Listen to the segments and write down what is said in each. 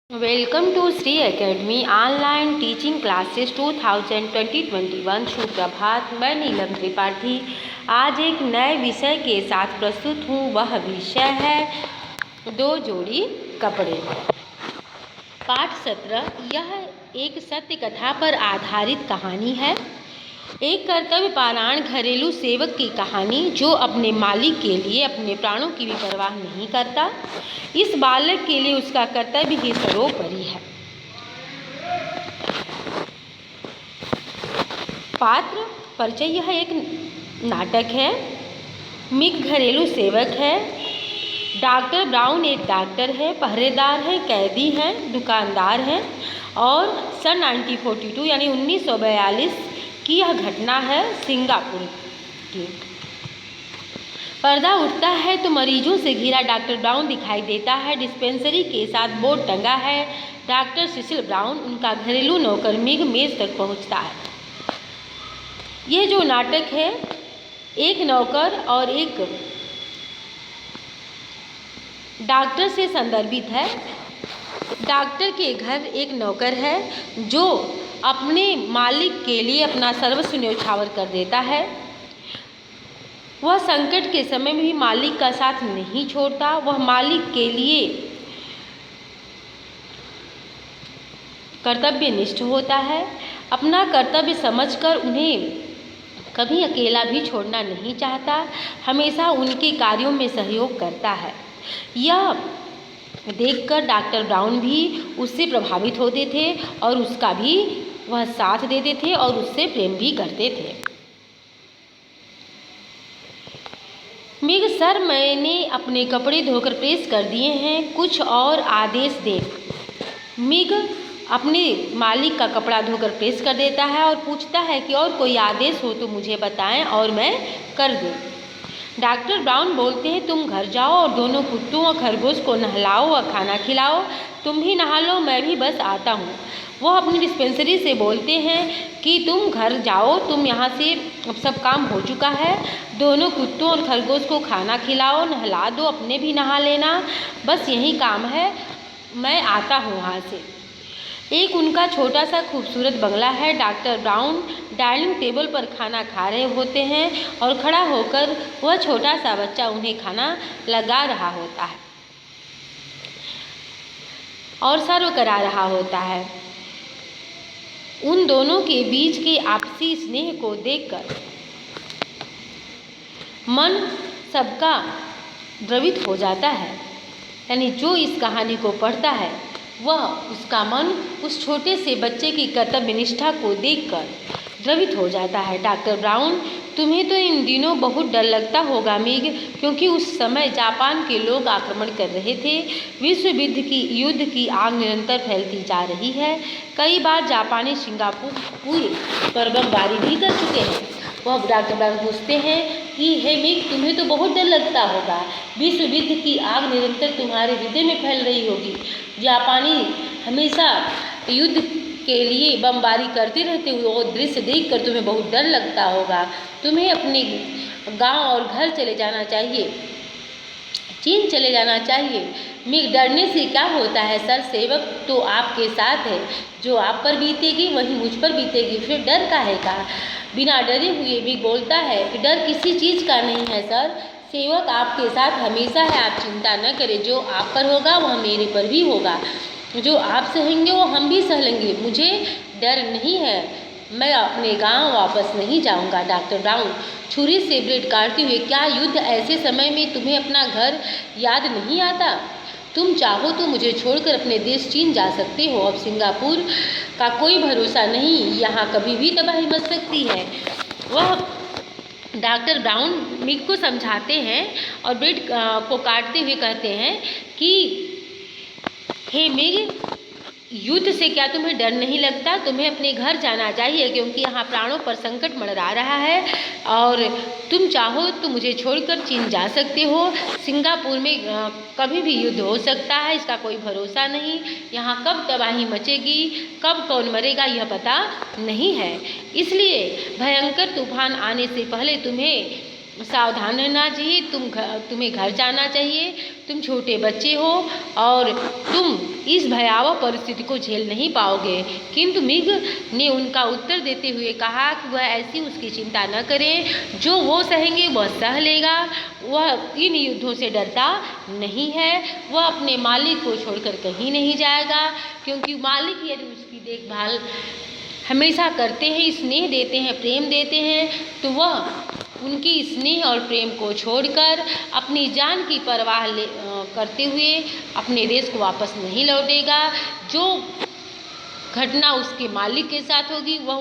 Welcome to Shri academy online teaching classes 2020-21। सुप्रभात। मैं नीलम त्रिपाठी आज एक नए विषय के साथ प्रस्तुत हूँ। वह विषय है दो जोड़ी कपड़े। पाठ 17। यह एक सत्य कथा पर आधारित कहानी है। एक कर्तव्यपरायण घरेलू सेवक की कहानी जो अपने मालिक के लिए अपने प्राणों की भी परवाह नहीं करता। इस बालक के लिए उसका कर्तव्य ही सर्वोपरि है। पात्र परिचय। यह एक नाटक है। मिक घरेलू सेवक है। डॉक्टर ब्राउन एक डॉक्टर है, पहरेदार है, कैदी हैं, दुकानदार हैं। और सन 1942 यानी 1942 की यह घटना है सिंगापुर की। पर्दा उठता है तो मरीजों से घिरा डॉक्टर ब्राउन दिखाई देता है। डिस्पेंसरी के साथ बोर्ड टंगा है। डॉक्टर सिसिल ब्राउन, उनका घरेलू नौकर मिग मेज तक पहुंचता है। यह जो नाटक है एक नौकर और एक डॉक्टर से संदर्भित है। डॉक्टर के घर एक नौकर है जो अपने मालिक के लिए अपना सर्वस्व न्यौछावर कर देता है। वह संकट के समय में भी मालिक का साथ नहीं छोड़ता। वह मालिक के लिए कर्तव्यनिष्ठ होता है। अपना कर्तव्य समझकर उन्हें कभी अकेला भी छोड़ना नहीं चाहता। हमेशा उनके कार्यों में सहयोग करता है। यह देखकर डॉक्टर ब्राउन भी उससे प्रभावित होते थे और उसका भी वह साथ देते थे और उससे प्रेम भी करते थे। मिग सर, मैंने अपने कपड़े धोकर प्रेस कर दिए हैं, कुछ और आदेश दें। मिग अपने मालिक का कपड़ा धोकर प्रेस कर देता है और पूछता है कि और कोई आदेश हो तो मुझे बताएं और मैं कर दूं। डॉक्टर ब्राउन बोलते हैं तुम घर जाओ और दोनों कुत्तों और खरगोश को नहलाओ और खाना खिलाओ। तुम भी नहा लो, मैं भी बस आता हूँ। वह अपनी डिस्पेंसरी से बोलते हैं कि तुम घर जाओ, तुम यहाँ से अब सब काम हो चुका है। दोनों कुत्तों और खरगोश को खाना खिलाओ, नहला दो, अपने भी नहा लेना, बस यही काम है, मैं आता हूँ वहाँ से। एक उनका छोटा सा खूबसूरत बंगला है। डॉक्टर ब्राउन डाइनिंग टेबल पर खाना खा रहे होते हैं और खड़ा होकर वह छोटा सा बच्चा उन्हें खाना लगा रहा होता है और सर्व करा रहा होता है। उन दोनों के बीच के आपसी स्नेह को देखकर मन सबका द्रवित हो जाता है। यानी जो इस कहानी को पढ़ता है वह उसका मन उस छोटे से बच्चे की कर्तव्य निष्ठा को देखकर द्रवित हो जाता है। डॉक्टर ब्राउन, तुम्हें तो इन दिनों बहुत डर लगता होगा मिग, क्योंकि उस समय जापान के लोग आक्रमण कर रहे थे। विश्व युद्ध की आग निरंतर फैलती जा रही है। कई बार जापानी सिंगापुर पर बमबारी भी कर चुके हैं। वह डॉक्टर ब्राउन पूछते हैं कि हे मिग, तुम्हें तो बहुत डर लगता होगा। विश्व युद्ध की आग निरंतर तुम्हारे हृदय में फैल रही होगी। जापानी हमेशा युद्ध के लिए बमबारी करते रहते हुए वो दृश्य देखकर तुम्हें बहुत डर लगता होगा। तुम्हें अपने गांव और घर चले जाना चाहिए, चीन चले जाना चाहिए। मिग, डरने से क्या होता है सर, सेवक तो आपके साथ है, जो आप पर बीतेगी वही मुझ पर बीतेगी, फिर डर काहे का। बिना डरे हुए मिग बोलता है कि डर किसी चीज़ का नहीं है सर, सेवक आपके साथ हमेशा है, आप चिंता न करें। जो आप पर होगा वह मेरे पर भी होगा, जो आप सहेंगे वो हम भी सह लेंगे। मुझे डर नहीं है, मैं अपने गांव वापस नहीं जाऊंगा। डॉक्टर ब्राउन छुरी से ब्रेड काटते हुए, क्या युद्ध ऐसे समय में तुम्हें अपना घर याद नहीं आता? तुम चाहो तो मुझे छोड़कर अपने देश चीन जा सकते हो। अब सिंगापुर का कोई भरोसा नहीं, यहाँ कभी भी तबाही मच सकती है। वह डॉक्टर ब्राउन मिग को समझाते हैं और ब्रेड को काटते हुए कहते हैं कि हे मिग, युद्ध से क्या तुम्हें डर नहीं लगता? तुम्हें अपने घर जाना चाहिए, क्योंकि यहाँ प्राणों पर संकट मंडरा रहा है और तुम चाहो तो मुझे छोड़कर चीन जा सकते हो। सिंगापुर में कभी भी युद्ध हो सकता है, इसका कोई भरोसा नहीं। यहाँ कब तबाही मचेगी, कब कौन मरेगा यह पता नहीं है। इसलिए भयंकर तूफान आने से पहले तुम्हें सावधान रहना चाहिए। तुम्हें घर जाना चाहिए। तुम छोटे बच्चे हो और तुम इस भयावह परिस्थिति को झेल नहीं पाओगे। किंतु मृग ने उनका उत्तर देते हुए कहा कि वह ऐसी उसकी चिंता न करें, जो वो सहेंगे वह सह लेगा। वह इन युद्धों से डरता नहीं है, वह अपने मालिक को छोड़कर कहीं नहीं जाएगा, क्योंकि मालिक यदि उसकी देखभाल हमेशा करते हैं, स्नेह देते हैं, प्रेम देते हैं, तो वह उनकी स्नेह और प्रेम को छोड़कर अपनी जान की परवाह करते हुए अपने देश को वापस नहीं लौटेगा। जो घटना उसके मालिक के साथ होगी वह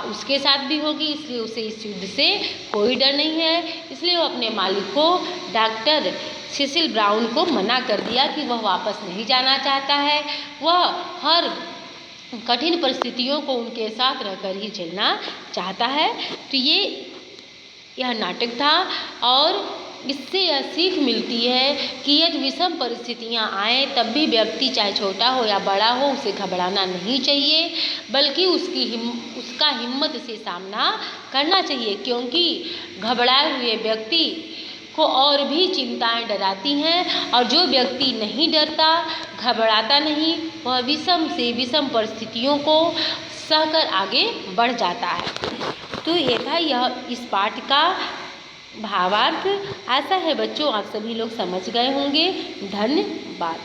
उसके साथ भी होगी, इसलिए उसे इस युद्ध से कोई डर नहीं है। इसलिए वो अपने मालिक को, डॉक्टर सिसिल ब्राउन को मना कर दिया कि वह वापस नहीं जाना चाहता है। वह हर कठिन परिस्थितियों को उनके साथ रहकर ही झेलना चाहता है। तो यह नाटक था और इससे यह सीख मिलती है कि यदि विषम परिस्थितियाँ आएँ तब भी व्यक्ति चाहे छोटा हो या बड़ा हो उसे घबराना नहीं चाहिए, बल्कि उसका हिम्मत से सामना करना चाहिए, क्योंकि घबराए हुए व्यक्ति को और भी चिंताएं डराती हैं, और जो व्यक्ति नहीं डरता, घबराता नहीं, वह विषम से विषम परिस्थितियों को सहकर आगे बढ़ जाता है। तो ये था यह इस पाठ का भावार्थ। आशा है बच्चों आप सभी लोग समझ गए होंगे। धन्यवाद।